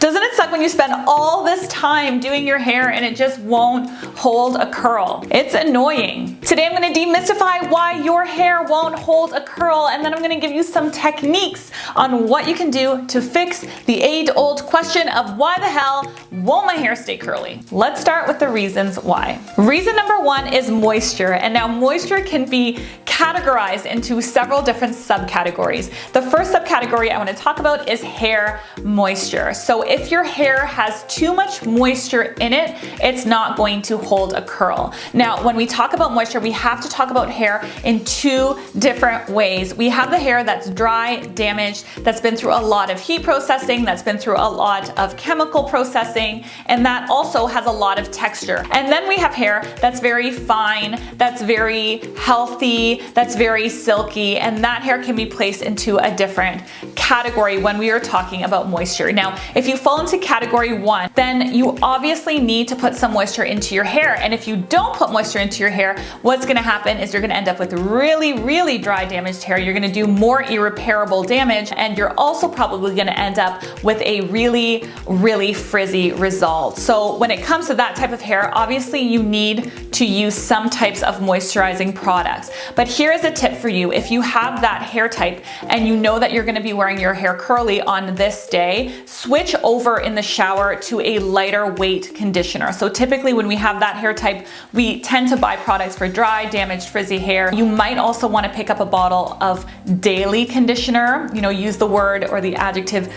Doesn't it suck when you spend all this time doing your hair and it just won't hold a curl? It's annoying. Today I'm going to demystify why your hair won't hold a curl, and then I'm going to give you some techniques on what you can do to fix the age-old question of why the hell won't my hair stay curly? Let's start with the reasons why. Reason number one is moisture, and now moisture can be categorized into several different subcategories. The first subcategory I want to talk about is hair moisture. So if your hair has too much moisture in it, it's not going to hold a curl. Now, when we talk about moisture, we have to talk about hair in two different ways. We have the hair that's dry, damaged, that's been through a lot of heat processing, that's been through a lot of chemical processing, and that also has a lot of texture. And then we have hair that's very fine, that's very healthy, that's very silky, and that hair can be placed into a different category when we are talking about moisture. Now, if you fall into category one, then you obviously need to put some moisture into your hair. And if you don't put moisture into your hair, what's going to happen is you're going to end up with really dry, damaged hair. You're going to do more irreparable damage, and you're also probably going to end up with a really frizzy result. So when it comes to that type of hair, obviously you need to use some types of moisturizing products. But here is a tip for you. If you have that hair type and you know that you're going to be wearing your hair curly on this day, switch over in the shower to a lighter weight conditioner. So typically when we have that hair type, we tend to buy products for dry, damaged, frizzy hair. You might also want to pick up a bottle of daily conditioner. Use the word or the adjective,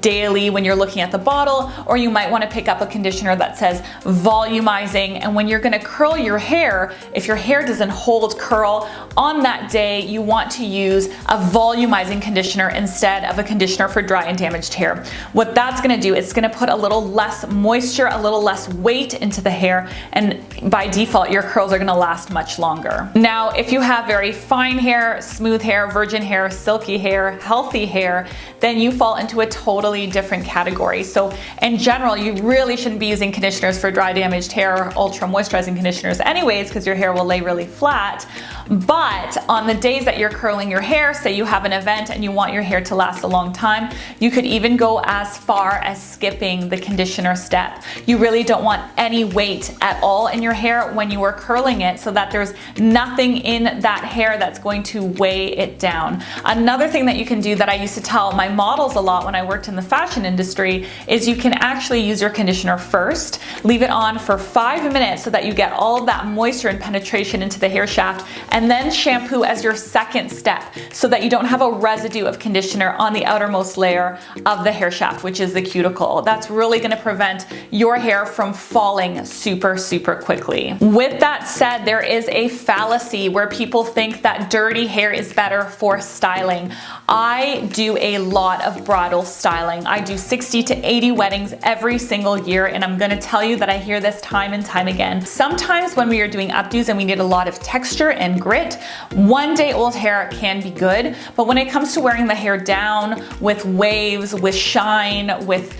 daily when you're looking at the bottle, or you might want to pick up a conditioner that says volumizing. And when you're going to curl your hair, if your hair doesn't hold curl on that day, you want to use a volumizing conditioner instead of a conditioner for dry and damaged hair. What that's going to do, it's going to put a little less moisture, a little less weight into the hair, and by default your curls are going to last much longer. Now, if you have very fine hair, smooth hair, virgin hair, silky hair, healthy hair, then you fall into a totally different category. So in general, you really shouldn't be using conditioners for dry, damaged hair, or ultra moisturizing conditioners anyways, because your hair will lay really flat. But on the days that you're curling your hair, say you have an event and you want your hair to last a long time, you could even go as far as skipping the conditioner step. You really don't want any weight at all in your hair when you are curling it, so that there's nothing in that hair that's going to weigh it down. Another thing that you can do that I used to tell my models a lot when I worked in the fashion industry is you can actually use your conditioner first, leave it on for 5 minutes so that you get all of that moisture and penetration into the hair shaft, and then shampoo as your second step so that you don't have a residue of conditioner on the outermost layer of the hair shaft, which is the cuticle. That's really going to prevent your hair from falling super quickly. With that said, there is a fallacy where people think that dirty hair is better for styling. I do a lot of bridal styling. I do 60 to 80 weddings every single year, and I'm going to tell you that I hear this time and time again. Sometimes when we are doing updos and we need a lot of texture and grit, 1 day old hair can be good, but when it comes to wearing the hair down with waves, with shine, with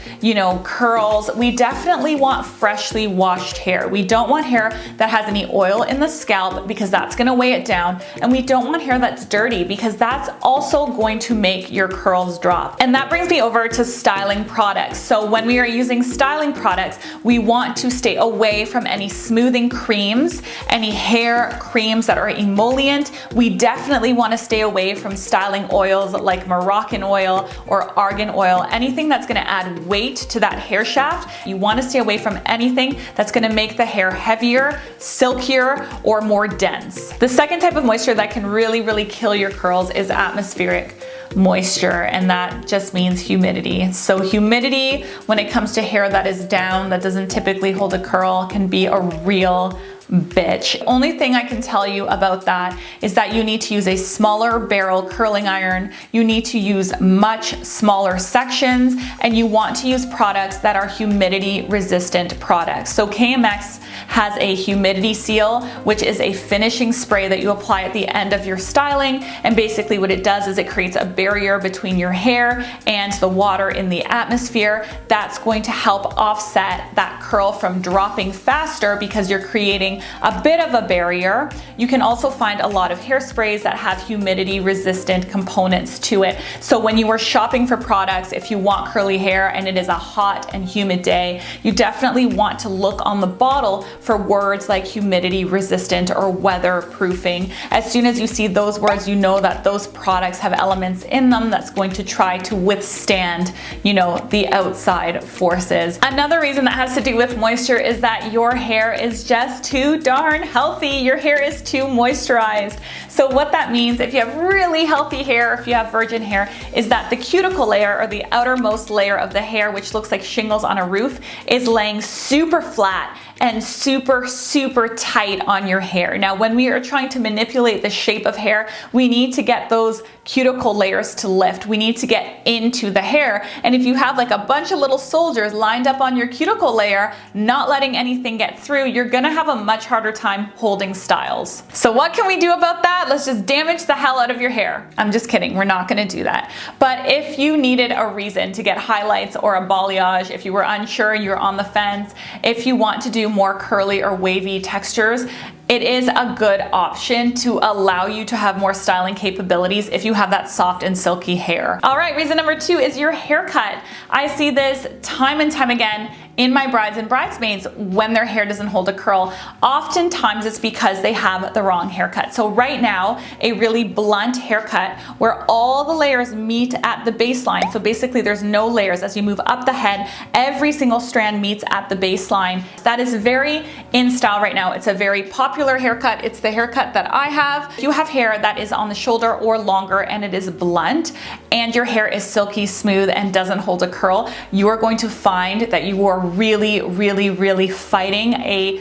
curls, we definitely want freshly washed hair. We don't want hair that has any oil in the scalp, because that's going to weigh it down, and we don't want hair that's dirty, because that's also going to make your curls drop. And that brings me over to styling products. So when we are using styling products, we want to stay away from any smoothing creams, any hair creams that are emollient. We definitely want to stay away from styling oils like Moroccan oil or argan oil, anything that's going to add weight to that hair shaft. You want to stay away from anything that's going to make the hair heavier, silkier, or more dense. The second type of moisture that can really kill your curls is atmospheric moisture, and that just means humidity. So humidity, when it comes to hair that is down, that doesn't typically hold a curl, can be a real bitch. Only thing I can tell you about that is that you need to use a smaller barrel curling iron, you need to use much smaller sections, and you want to use products that are humidity resistant products. So KMX has a humidity seal, which is a finishing spray that you apply at the end of your styling, and basically what it does is it creates a barrier between your hair and the water in the atmosphere. That's going to help offset that curl from dropping faster, because you're creating a bit of a barrier. You can also find a lot of hairsprays that have humidity resistant components to it. So when you are shopping for products, if you want curly hair and it is a hot and humid day, you definitely want to look on the bottle for words like humidity resistant or weatherproofing. As soon as you see those words, you know that those products have elements in them that's going to try to withstand, you know, the outside forces. Another reason that has to do with moisture is that your hair is just too darn healthy. Your hair is too moisturized. So what that means, if you have really healthy hair, if you have virgin hair, is that the cuticle layer, or the outermost layer of the hair, which looks like shingles on a roof, is laying super flat and super tight on your hair. Now, when we are trying to manipulate the shape of hair, we need to get those cuticle layers to lift. We need to get into the hair. And if you have like a bunch of little soldiers lined up on your cuticle layer, not letting anything get through, you're gonna have a much harder time holding styles. So what can we do about that? Let's just damage the hell out of your hair. I'm just kidding, we're not gonna do that. But if you needed a reason to get highlights or a balayage, if you were unsure, you're on the fence, if you want to do more curly or wavy textures, it is a good option to allow you to have more styling capabilities if you have that soft and silky hair. All right, reason number 2 is your haircut. I see this time and time again in my brides and bridesmaids when their hair doesn't hold a curl. Oftentimes it's because they have the wrong haircut. So right now, a really blunt haircut where all the layers meet at the baseline. So basically there's no layers. As you move up the head, every single strand meets at the baseline. That is very in style right now. It's a very popular haircut. It's the haircut that I have. If you have hair that is on the shoulder or longer and it is blunt and your hair is silky smooth and doesn't hold a curl, you are going to find that you are really fighting a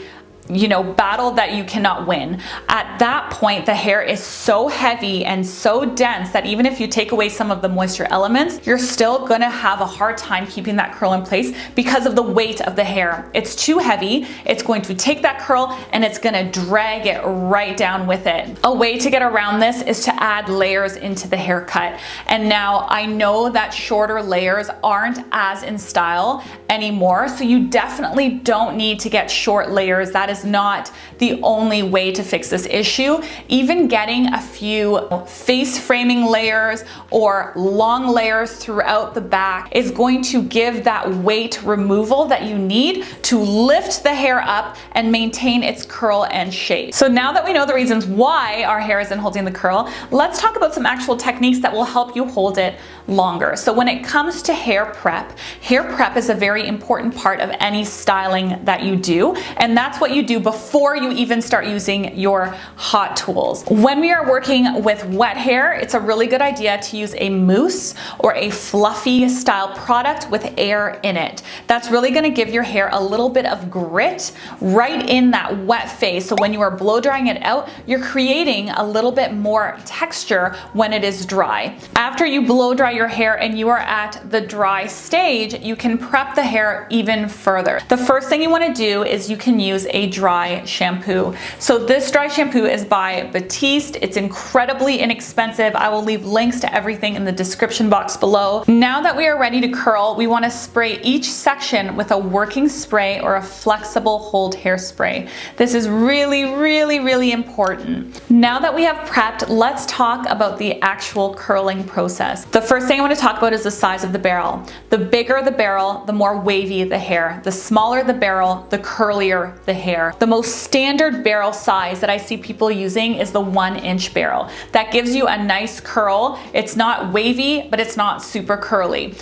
battle that you cannot win. At that point, the hair is so heavy and so dense that even if you take away some of the moisture elements, you're still gonna have a hard time keeping that curl in place because of the weight of the hair. It's too heavy, it's going to take that curl and it's gonna drag it right down with it. A way to get around this is to add layers into the haircut. And now I know that shorter layers aren't as in style anymore, so you definitely don't need to get short layers. That is not the only way to fix this issue. Even getting a few face framing layers or long layers throughout the back is going to give that weight removal that you need to lift the hair up and maintain its curl and shape. So now that we know the reasons why our hair isn't holding the curl, let's talk about some actual techniques that will help you hold it longer. So when it comes to hair prep is a very important part of any styling that you do, and that's what you do before you even start using your hot tools. When we are working with wet hair, it's a really good idea to use a mousse or a fluffy style product with air in it. That's really going to give your hair a little bit of grit right in that wet phase. So when you are blow drying it out, you're creating a little bit more texture when it is dry. After you blow dry your hair and you are at the dry stage, you can prep the hair even further. The first thing you want to do is you can use a dry shampoo. So this dry shampoo is by Batiste. It's incredibly inexpensive. I will leave links to everything in the description box below. Now that we are ready to curl, we want to spray each section with a working spray or a flexible hold hairspray. This is really important. Now that we have prepped, let's talk about the actual curling process. The first thing I want to talk about is the size of the barrel. The bigger the barrel, the more wavy the hair. The smaller the barrel, the curlier the hair. The most standard barrel size that I see people using is the 1-inch barrel. That gives you a nice curl. It's not wavy, but it's not super curly.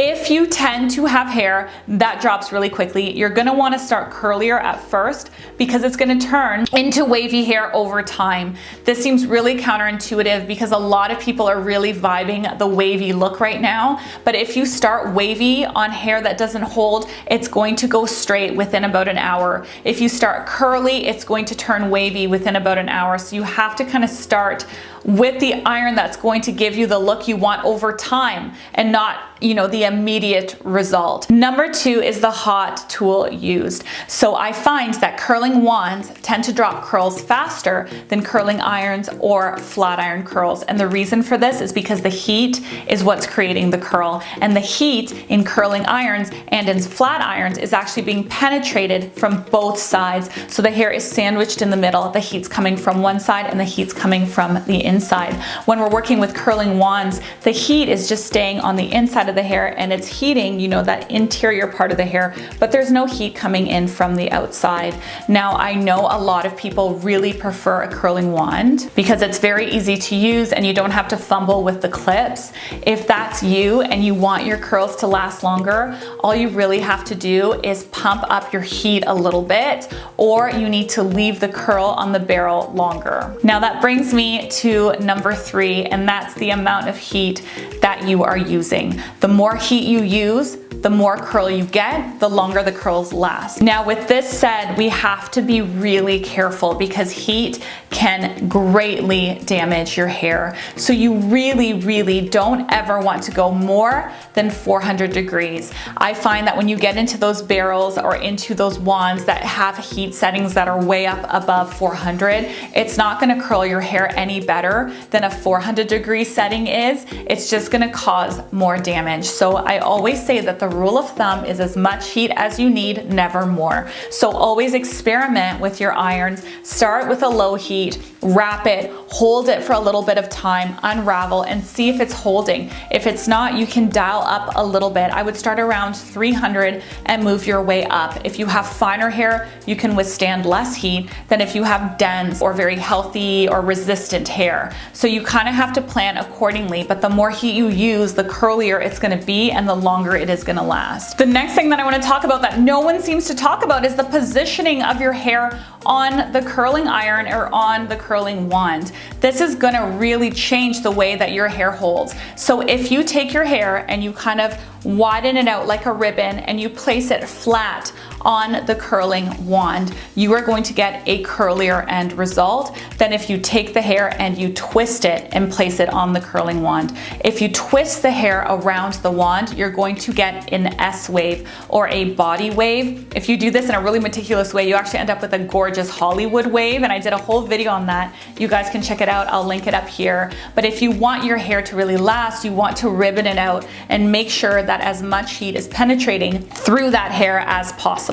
If you tend to have hair that drops really quickly, you're gonna wanna start curlier at first because it's gonna turn into wavy hair over time. This seems really counterintuitive because a lot of people are really vibing the wavy look right now. But if you start wavy on hair that doesn't hold, it's going to go straight within about an hour. If you start curly, it's going to turn wavy within about an hour. So you have to kind of start with the iron that's going to give you the look you want over time and not, you know, the immediate result. Number 2 is the hot tool used. So I find that curling wands tend to drop curls faster than curling irons or flat iron curls. And the reason for this is because the heat is what's creating the curl, and the heat in curling irons and in flat irons is actually being penetrated from both sides. So the hair is sandwiched in the middle. The heat's coming from one side and the heat's coming from the inside. When we're working with curling wands, the heat is just staying on the inside of the hair and it's heating, you know, that interior part of the hair, but there's no heat coming in from the outside. Now, I know a lot of people really prefer a curling wand because it's very easy to use and you don't have to fumble with the clips. If that's you and you want your curls to last longer, all you really have to do is pump up your heat a little bit, or you need to leave the curl on the barrel longer. Now that brings me to number 3, and that's the amount of heat that you are using. The more heat you use, the more curl you get, the longer the curls last. Now with this said, we have to be really careful because heat can greatly damage your hair. So you really don't ever want to go more than 400 degrees. I find that when you get into those barrels or into those wands that have heat settings that are way up above 400, it's not gonna curl your hair any better than a 400 degree setting is. It's just gonna cause more damage. So I always say that the rule of thumb is as much heat as you need, never more. So always experiment with your irons. Start with a low heat, wrap it, hold it for a little bit of time, unravel, and see if it's holding. If it's not, you can dial up a little bit. I would start around 300 and move your way up. If you have finer hair, you can withstand less heat than if you have dense or very healthy or resistant hair. So you kind of have to plan accordingly, but the more heat you use, the curlier it's gonna be and the longer it is gonna last. The next thing that I wanna talk about that no one seems to talk about is the positioning of your hair on the curling iron or on the curling wand. This is gonna really change the way that your hair holds. So if you take your hair and you kind of widen it out like a ribbon and you place it flat on the curling wand, you are going to get a curlier end result than if you take the hair and you twist it and place it on the curling wand. If you twist the hair around the wand, you're going to get an S wave or a body wave. If you do this in a really meticulous way, you actually end up with a gorgeous Hollywood wave, and I did a whole video on that. You guys can check it out. I'll link it up here. But if you want your hair to really last, you want to ribbon it out and make sure that as much heat is penetrating through that hair as possible.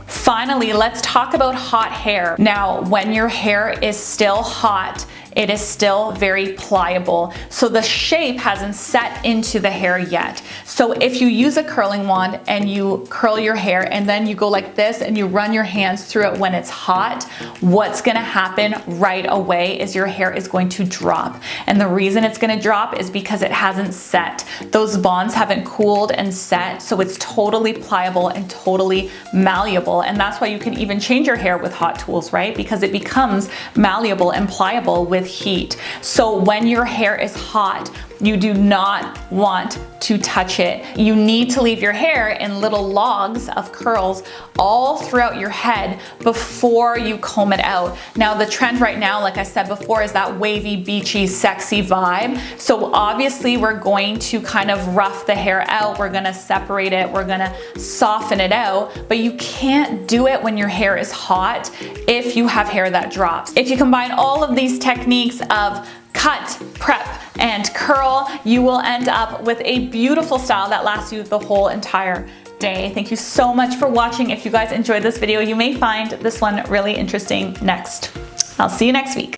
Finally, let's talk about hot hair. Now, when your hair is still hot, it is still very pliable. So the shape hasn't set into the hair yet. So if you use a curling wand and you curl your hair and then you go like this and you run your hands through it when it's hot, what's gonna happen right away is your hair is going to drop. And the reason it's gonna drop is because it hasn't set. Those bonds haven't cooled and set, so it's totally pliable and totally malleable. And that's why you can even change your hair with hot tools, right? Because it becomes malleable and pliable with heat. So when your hair is hot, you do not want to touch it. You need to leave your hair in little logs of curls all throughout your head before you comb it out. Now the trend right now, like I said before, is that wavy, beachy, sexy vibe. So obviously we're going to kind of rough the hair out. We're gonna separate it. We're gonna soften it out, but you can't do it when your hair is hot if you have hair that drops. If you combine all of these techniques of cut, prep, and curl, you will end up with a beautiful style that lasts you the whole entire day. Thank you so much for watching. If you guys enjoyed this video, you may find this one really interesting next. I'll see you next week.